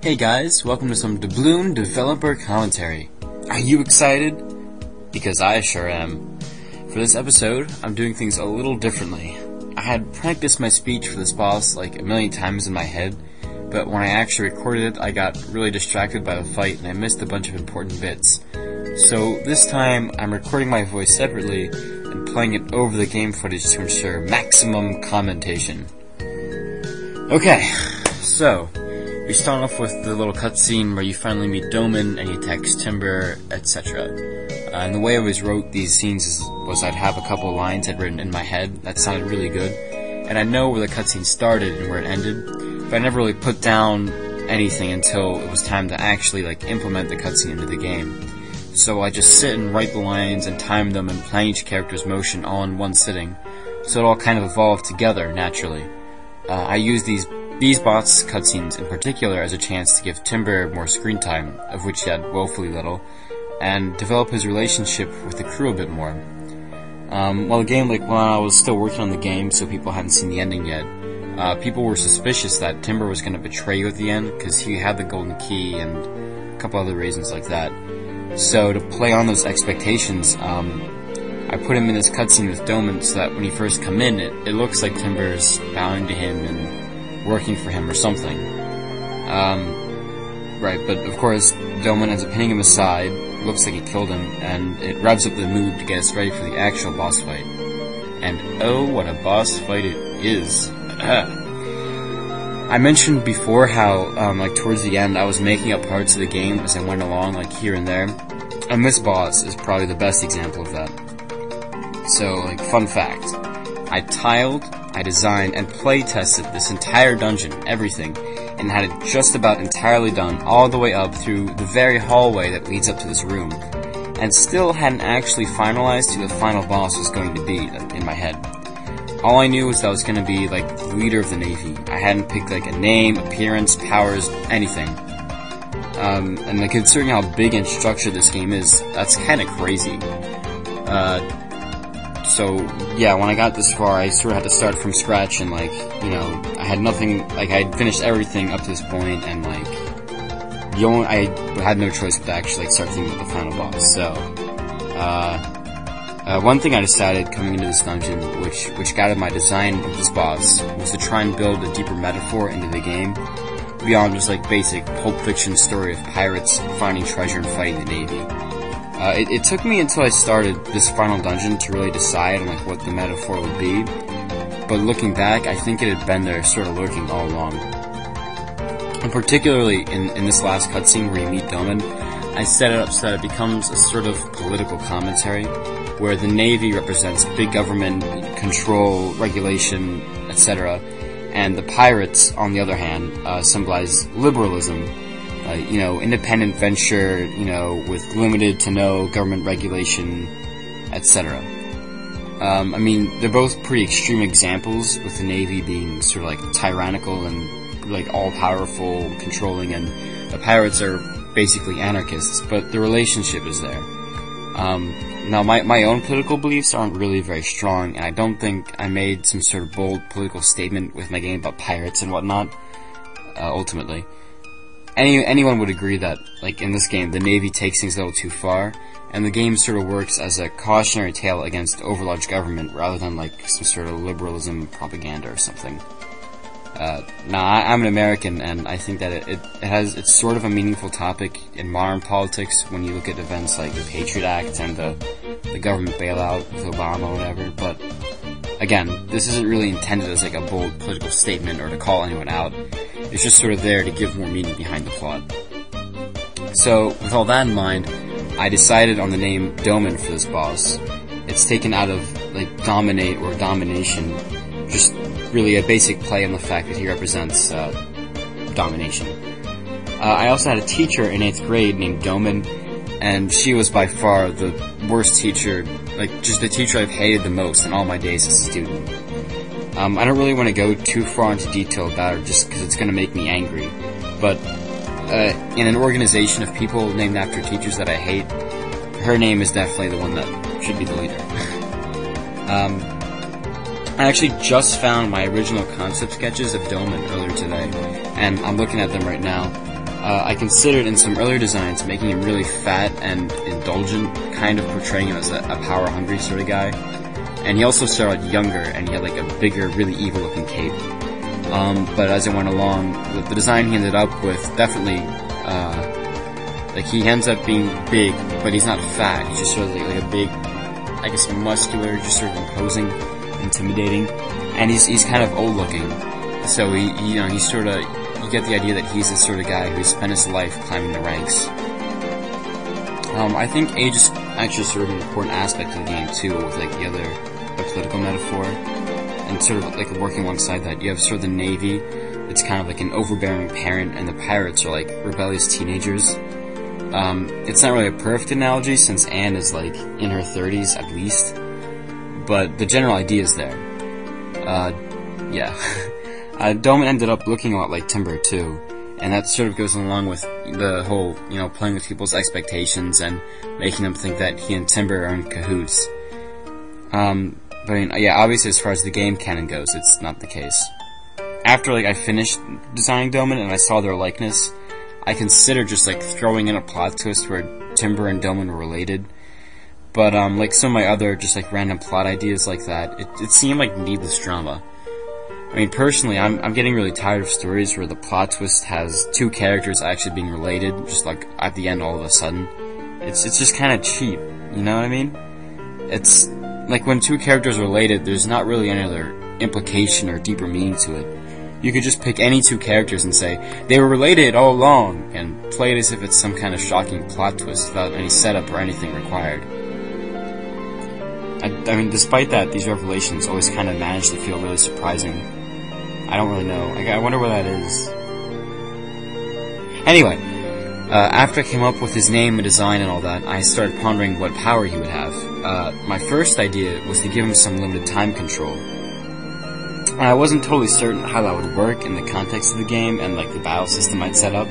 Hey guys, welcome to some Dubloon developer commentary. Are you excited? Because I sure am. For this episode, I'm doing things a little differently. I had practiced my speech for this boss like a million times in my head, but when I actually recorded it, I got really distracted by the fight and I missed a bunch of important bits. So this time, I'm recording my voice separately and playing it over the game footage to ensure maximum commentation. Okay, so we start off with the little cutscene where you finally meet Domin and you text Timber, etc. And the way I always wrote these scenes was I'd have a couple of lines I'd written in my head that sounded really good, and I'd know where the cutscene started and where it ended, but I never really put down anything until it was time to actually implement the cutscene into the game. So I just sit and write the lines and time them and plan each character's motion all in one sitting, so it all kind of evolved together naturally. I use these boss cutscenes in particular as a chance to give Timber more screen time, of which he had woefully little, and develop his relationship with the crew a bit more. While I was still working on the game, so people hadn't seen the ending yet, people were suspicious that Timber was going to betray you at the end, because he had the golden key and a couple other reasons like that. So to play on those expectations, I put him in this cutscene with Domin so that when he first come in, it looks like Timber's bowing to him and working for him or something. Right, but of course, Domin ends up hitting him aside, looks like he killed him, and it revs up the mood to get us ready for the actual boss fight. And oh, what a boss fight it is. I mentioned before how, towards the end, I was making up parts of the game as I went along, here and there, and this boss is probably the best example of that. So, fun fact, I tiled, I designed, and play-tested this entire dungeon, everything, and had it just about entirely done all the way up through the very hallway that leads up to this room, and still hadn't actually finalized who the final boss was going to be in my head. All I knew was that I was going to be, the leader of the Navy. I hadn't picked, a name, appearance, powers, anything. And considering how big and structured this game is, that's kinda crazy. So, yeah, when I got this far, I sort of had to start from scratch, and, I had nothing, I had finished everything up to this point, and, I had no choice but to actually, start thinking about the final boss. So, one thing I decided coming into this dungeon, which guided my design of this boss, was to try and build a deeper metaphor into the game, beyond just, basic Pulp Fiction story of pirates finding treasure and fighting the Navy. It took me until I started this final dungeon to really decide on what the metaphor would be, but looking back, I think it had been there sort of lurking all along. And particularly in this last cutscene where you meet Domin, I set it up so that it becomes a sort of political commentary, where the Navy represents big government, control, regulation, etc., and the pirates, on the other hand, symbolize liberalism, independent venture, with limited to no government regulation, etc. They're both pretty extreme examples, with the Navy being sort of tyrannical and all-powerful, controlling, and the pirates are basically anarchists, but the relationship is there. Now, my own political beliefs aren't really very strong, and I don't think I made some sort of bold political statement with my game about pirates and whatnot, ultimately. Anyone would agree that, in this game, the Navy takes things a little too far, and the game sort of works as a cautionary tale against overlarge government, rather than, some sort of liberalism propaganda or something. Now, I'm an American, and I think that it's sort of a meaningful topic in modern politics when you look at events like the Patriot Act and the government bailout with Obama or whatever, but again, this isn't really intended as a bold political statement or to call anyone out. It's just sort of there to give more meaning behind the plot. So, with all that in mind, I decided on the name Domin for this boss. It's taken out of, dominate or domination, just really a basic play on the fact that he represents, domination. I also had a teacher in 8th grade named Domin, and she was by far the worst teacher, just the teacher I've hated the most in all my days as a student. I don't really want to go too far into detail about her just because it's going to make me angry, but in an organization of people named after teachers that I hate, her name is definitely the one that should be the leader. I actually just found my original concept sketches of Domin earlier today, and I'm looking at them right now. I considered in some earlier designs making him really fat and indulgent, kind of portraying him as a power-hungry sort of guy. And he also started younger, and he had like a bigger, really evil-looking cape. But as it went along, the design he ended up with definitely, like he ends up being big, but he's not fat. He's just sort of like a big, I guess, muscular, just sort of imposing, intimidating, and he's kind of old-looking. So he's sort of, you get the idea that he's the sort of guy who spent his life climbing the ranks. I think age is actually sort of an important aspect of the game too, with like the political metaphor, and sort of like working alongside that. You have sort of the Navy, it's kind of like an overbearing parent, and the pirates are like rebellious teenagers. It's not really a perfect analogy since Anne is like in her 30s at least, but the general idea is there. Yeah. Domin ended up looking a lot like Timber too, and that sort of goes along with the whole, playing with people's expectations and making them think that he and Timber are in cahoots. But yeah, obviously as far as the game canon goes, it's not the case. After I finished designing Domin and I saw their likeness, I considered just throwing in a plot twist where Timber and Domin were related. But like some of my other just random plot ideas like that, it seemed like needless drama. I mean, personally, I'm getting really tired of stories where the plot twist has two characters actually being related, just at the end all of a sudden. It's just kind of cheap, you know what I mean? It's like when two characters are related, there's not really any other implication or deeper meaning to it. You could just pick any two characters and say, they were related all along, and play it as if it's some kind of shocking plot twist without any setup or anything required. I mean, despite that, these revelations always kind of manage to feel really surprising. I don't really know. I wonder where that is. Anyway, after I came up with his name and design and all that, I started pondering what power he would have. My first idea was to give him some limited time control. I wasn't totally certain how that would work in the context of the game and the battle system I'd set up.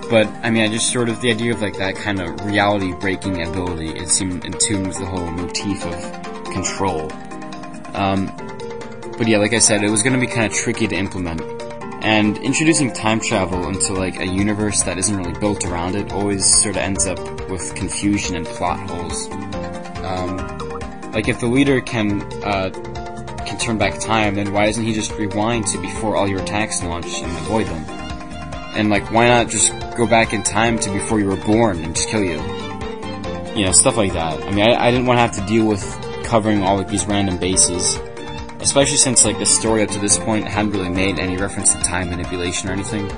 But, I mean, I just sort of, the idea of that kind of reality-breaking ability, it seemed in tune with the whole motif of control. But yeah, like I said, it was going to be kind of tricky to implement. And introducing time travel into a universe that isn't really built around it always sort of ends up with confusion and plot holes. If the leader can turn back time, then why doesn't he just rewind to before all your attacks launch and avoid them? And why not just go back in time to before you were born and just kill you? Stuff like that. I mean, I didn't want to have to deal with covering all these random bases. Especially since the story up to this point hadn't really made any reference to time manipulation or anything.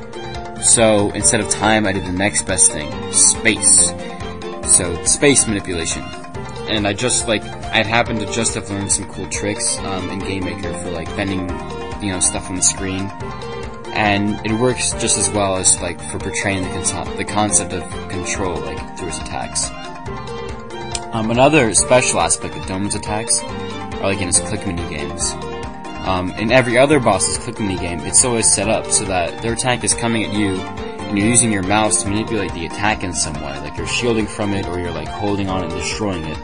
So instead of time, I did the next best thing, space. So space manipulation. And I just I'd happened to just have learned some cool tricks in Game Maker for bending stuff on the screen, and it works just as well as for portraying the concept of control through his attacks. Another special aspect of Domin's attacks are in his click mini games. In every other boss's click mini game, it's always set up so that their attack is coming at you, and you're using your mouse to manipulate the attack in some way. You're shielding from it, or you're holding on it and destroying it.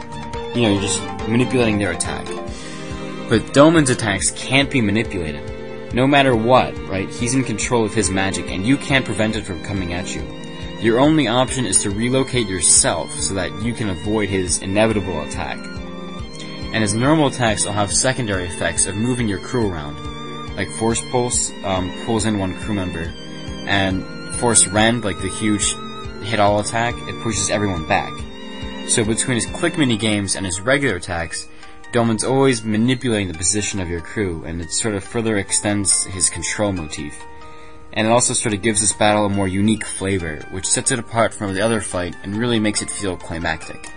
You're just manipulating their attack. But Domin's attacks can't be manipulated. No matter what, right? He's in control of his magic, and you can't prevent it from coming at you. Your only option is to relocate yourself so that you can avoid his inevitable attack. And his normal attacks will have secondary effects of moving your crew around. Force Pulse pulls in one crew member, and Force Rend, the huge hit-all attack, it pushes everyone back. So between his click mini games and his regular attacks, Domin's always manipulating the position of your crew, and it sort of further extends his control motif. And it also sort of gives this battle a more unique flavor, which sets it apart from the other fight and really makes it feel climactic.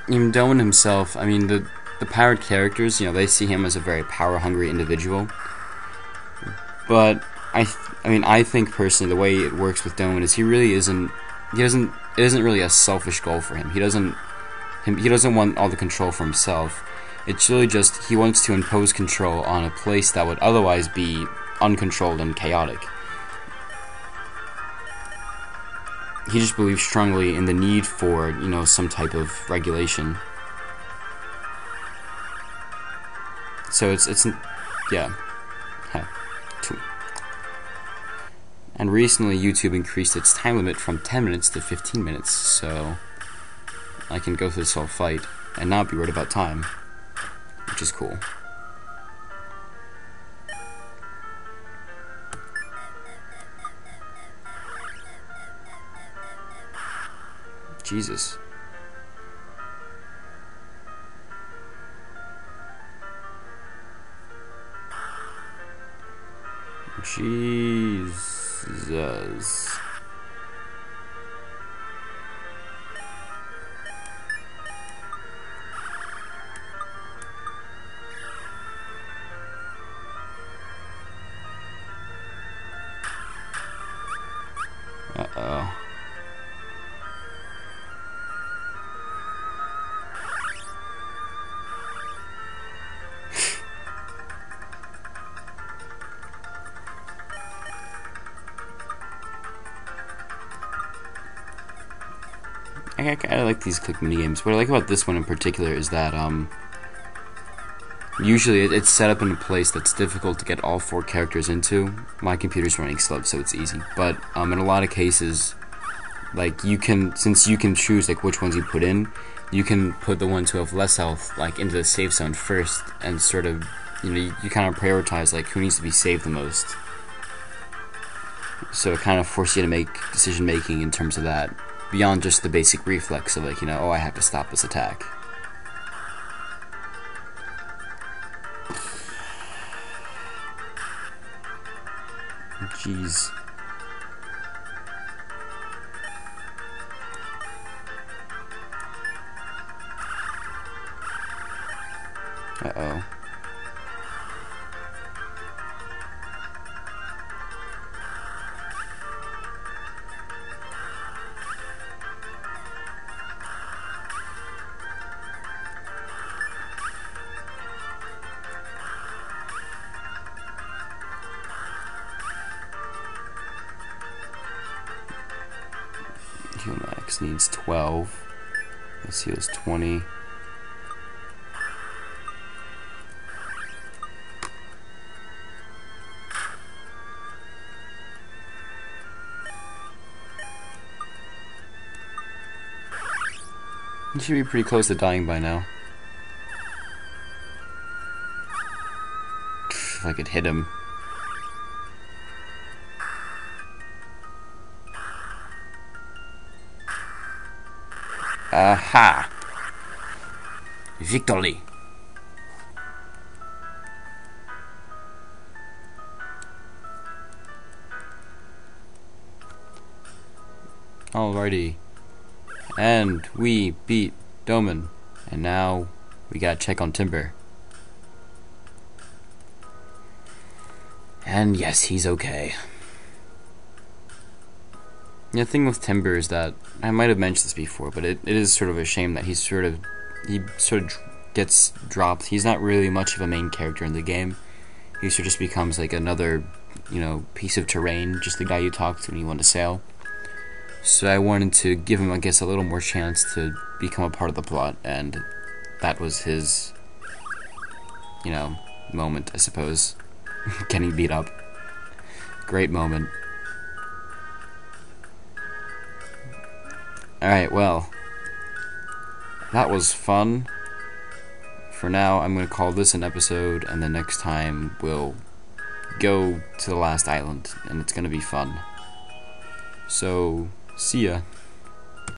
Even Domin himself, I mean, the pirate characters, they see him as a very power-hungry individual. But I mean, I think personally the way it works with Domin is he isn't it isn't really a selfish goal for him. He doesn't want all the control for himself. It's really just he wants to impose control on a place that would otherwise be uncontrolled and chaotic. He just believes strongly in the need for, you know, some type of regulation. So it's yeah. Two. And recently YouTube increased its time limit from 10 minutes to 15 minutes, so I can go through this whole fight and not be worried about time, which is cool. Jesus. Jesus. Uh-oh. I like these quick minigames. What I like about this one in particular is that usually it's set up in a place that's difficult to get all 4 characters into. My computer's running slow, so it's easy. But in a lot of cases, like since you can choose like which ones you put in, you can put the ones who have less health like into the safe zone first, and sort of, you know, you kind of prioritize like who needs to be saved the most. So it kind of forces you to make decision making in terms of that, beyond just the basic reflex of like, you know, oh, I have to stop this attack. Jeez. Uh-oh. Max needs 12. Let's see, it's 20. He should be pretty close to dying by now. If I could hit him. Aha! Victory! Alrighty. And we beat Domin. And now we gotta check on Timber. And yes, he's okay. The thing with Timber is that, I might have mentioned this before, but it is sort of a shame that he sort of gets dropped. He's not really much of a main character in the game. He sort of just becomes like another, you know, piece of terrain, just the guy you talk to when you want to sail. So I wanted to give him, I guess, a little more chance to become a part of the plot, and that was his, you know, moment, I suppose. Getting beat up. Great moment. Alright, well, that was fun. For now, I'm going to call this an episode, and then next time we'll go to the last island, and it's going to be fun. So, see ya.